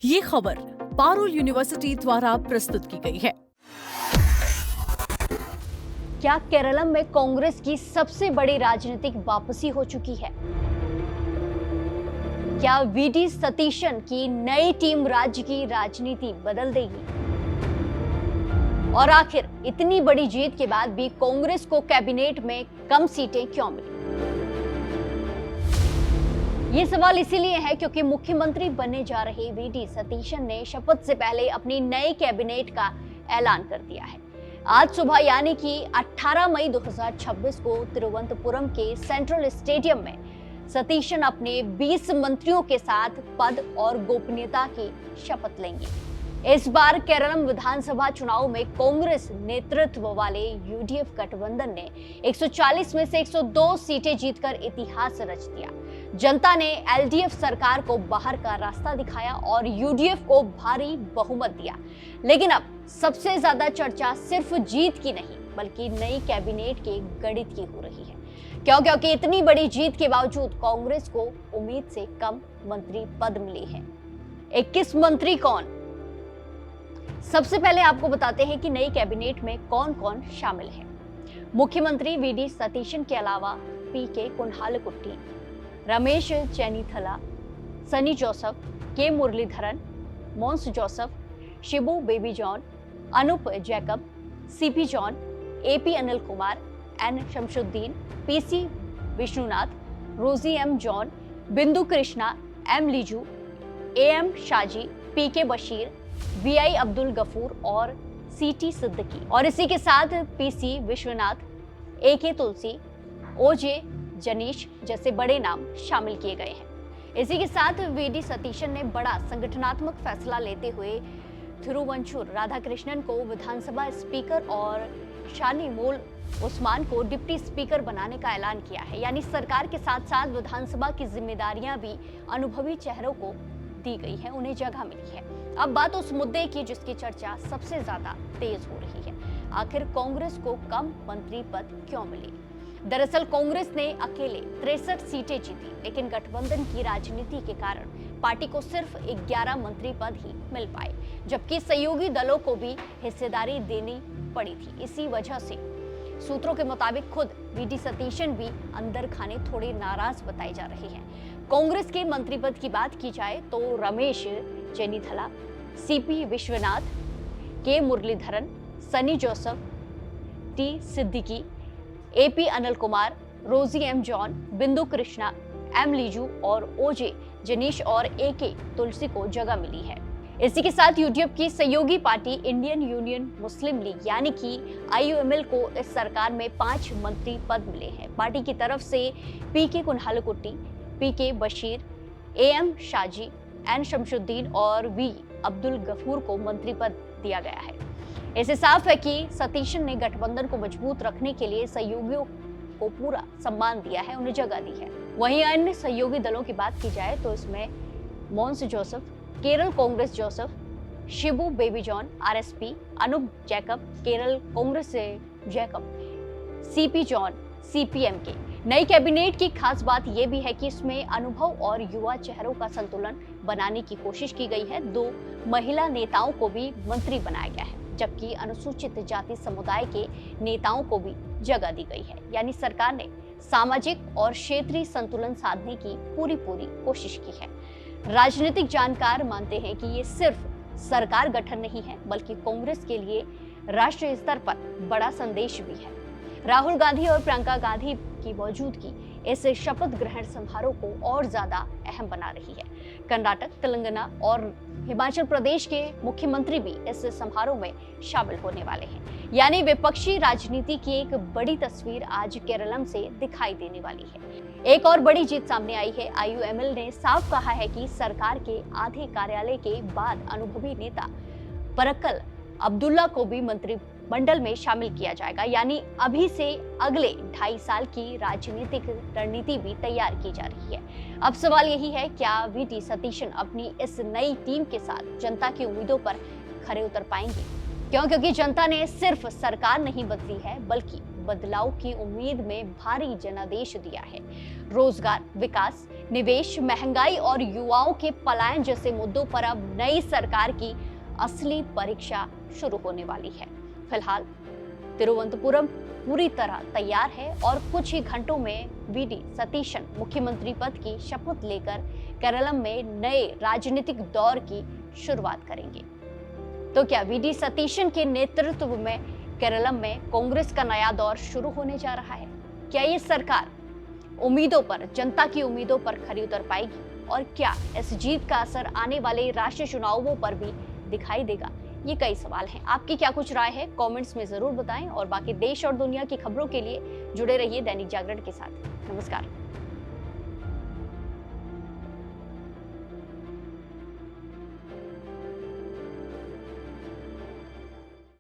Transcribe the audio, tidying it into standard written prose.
ये खबर पारुल यूनिवर्सिटी द्वारा प्रस्तुत की गई है। क्या केरलम में कांग्रेस की सबसे बड़ी राजनीतिक वापसी हो चुकी है? क्या वीडी सतीशन की नई टीम राज्य की राजनीति बदल देगी? और आखिर इतनी बड़ी जीत के बाद भी कांग्रेस को कैबिनेट में कम सीटें क्यों मिली? ये सवाल इसीलिए है क्योंकि मुख्यमंत्री बनने जा रहे वीडी सतीशन ने शपथ से पहले अपनी नई कैबिनेट का ऐलान कर दिया है। आज सुबह यानी कि 18 मई 2026 को तिरुवनंतपुरम के सेंट्रल स्टेडियम में सतीशन अपने 20 मंत्रियों के साथ पद और गोपनीयता की शपथ लेंगे। इस बार केरलम विधानसभा चुनाव में कांग्रेस नेतृत्व वाले यूडीएफ गठबंधन ने 140 में से 102 सीटें जीतकर इतिहास रच दिया। जनता ने एलडीएफ सरकार को बाहर का रास्ता दिखाया और यूडीएफ को भारी बहुमत दिया। लेकिन अब सबसे ज्यादा चर्चा सिर्फ जीत की नहीं बल्कि नई कैबिनेट के गणित की हो रही है। क्योंकि इतनी बड़ी जीत के बावजूद कांग्रेस को उम्मीद से कम मंत्री पद मिले हैं। 21 मंत्री कौन? सबसे पहले आपको बताते हैं कि नई कैबिनेट में कौन कौन शामिल है। मुख्यमंत्री वीडी सतीशन के अलावा पीके कुणालकुट्टी, रमेश चेन्नीथला, सनी जोसेफ, के मुरलीधरन, मोंस जोसेफ, शिबू बेबी जॉन, अनूप जैकब, सीपी जॉन, एपी अनिल कुमार, एन शमशुद्दीन, पीसी विष्णुनाथ, रोजी एम जॉन, बिंदु कृष्णा, एम लीजू, एम शाजी, पीके बशीर, वीआई अब्दुल गफूर और सीटी सिद्दीकी। और इसी के साथ पीसी विश्वनाथ, एके तुलसी, ओजे जनीश जैसे बड़े नाम शामिल किए गए हैं। इसी के साथ वीडी सतीशन ने बड़ा संगठनात्मक फैसला लेते हुए थिरुवंचुर राधाकृष्णन को विधानसभा स्पीकर और शानीमोल उस्मान को डिप्टी स्पीकर बनाने का ऐलान किया है। यानी सरकार के साथ साथ विधानसभा की जिम्मेदारियां भी अनुभवी चेहरों को दी गई है, उन्हें जगह मिली है। अब बात उस मुद्दे की जिसकी चर्चा सबसे ज्यादा तेज हो रही है। आखिर कांग्रेस को कम मंत्री पद क्यों मिले? दरअसल कांग्रेस ने अकेले 63 सीटें जीती, लेकिन गठबंधन की राजनीति के कारण पार्टी को सिर्फ 11 मंत्री पद ही मिल पाए, जबकि सहयोगी दलों को भी हिस्सेदारी देनी पड़ी थी। इसी वजह से सूत्रों के मुताबिक खुद वीडी सतीशन भी अंदर खाने थोड़े नाराज बताए जा रहे हैं। कांग्रेस के मंत्री पद की बात की जाए तो रमेश चेन्नीथला, सीपी विश्वनाथ, के मुरलीधरन, सनी जोसेफ, टी सिद्दीकी, एपी अनिल कुमार, रोजी एम जॉन, बिंदु कृष्णा, एम लीजू और ओजे जनीश और एके तुलसी को जगह मिली है। इसी के साथ यूडीएफ की सहयोगी पार्टी इंडियन यूनियन मुस्लिम लीग यानी कि आईयूएमएल को इस सरकार में 5 मंत्री पद मिले हैं। पार्टी की तरफ से पीके कुणालकुट्टी, पीके बशीर, एएम शाजी, एन शमशुद्दीन और वी अब्दुल गफूर को मंत्री पद दिया गया है। इससे साफ है कि सतीशन ने गठबंधन को मजबूत रखने के लिए सहयोगियों को पूरा सम्मान दिया है, उन्हें जगह दी है। वहीं अन्य सहयोगी दलों की बात की जाए तो इसमें मोंस जोसेफ, केरल कांग्रेस जोसेफ, शिबू बेबी जॉन आरएसपी, अनूप जैकब, केरल कांग्रेस से जैकब, सीपी जॉन सीपीएम के। नई कैबिनेट की खास बात यह भी है कि इसमें अनुभव और युवा चेहरों का संतुलन बनाने की कोशिश की गई है। 2 महिला नेताओं को भी मंत्री बनाया गया है, जबकि अनुसूचित जाति समुदाय के नेताओं को भी जगह दी गई है। यानी सरकार ने सामाजिक और क्षेत्रीय संतुलन साधने की पूरी कोशिश की है। राजनीतिक जानकार मानते हैं कि ये सिर्फ सरकार गठन नहीं है बल्कि कांग्रेस के लिए राष्ट्रीय स्तर पर बड़ा संदेश भी है। राहुल गांधी और प्रियंका गांधी की मौजूदगी इस शपथ ग्रहण समारोह को और ज्यादा अहम बना रही है। कर्नाटक, तेलंगाना और हिमाचल प्रदेश के मुख्यमंत्री भी इस समारोह में शामिल होने वाले हैं। यानी विपक्षी राजनीति की एक बड़ी तस्वीर आज केरलम से दिखाई देने वाली है। एक और बड़ी जीत सामने आई है। आईयूएमएल ने साफ कहा है कि सरकार के आधे कार्यालय के बाद अनुभवी नेता परक्कल अब्दुल्ला को भी मंत्रिमंडल में शामिल किया जाएगा। यानी अभी से अगले 2.5 साल की राजनीतिक रणनीति भी तैयार की जा रही है। अब सवाल यही है, क्या वीडी सतीशन अपनी इस नई टीम के साथ जनता की उम्मीदों पर खरे उतर पाएंगे? क्योंकि जनता ने सिर्फ सरकार नहीं बदली है बल्कि बदलाव की उम्मीद में भारी जनादेश दिया है। रोजगार, विकास, निवेश, महंगाई और युवाओं के पलायन जैसे मुद्दों पर अब नई सरकार की असली परीक्षा शुरू होने वाली है। फिलहाल तिरुवनंतपुरम पूरी तरह तैयार है और कुछ ही घंटों में वीडी सतीशन मुख्यमंत्री पद की शपथ लेकर केरलम में नए राजनीतिक दौर की शुरुआत करेंगे। तो क्या वीडी सतीशन के नेतृत्व में केरलम में कांग्रेस का नया दौर शुरू होने जा रहा है? क्या ये सरकार उम्मीदों पर, जनता की उम्मीदों पर खरी उतर पाएगी और क्या इस जीत का असर आने वाले राष्ट्रीय चुनावों पर भी दिखाई देगा? ये कई सवाल हैं। आपकी क्या कुछ राय है? कमेंट्स में जरूर बताएं और बाकी देश और दुनिया की खबरों के लिए जुड़े रहिए दैनिक जागरण के साथ। नमस्कार।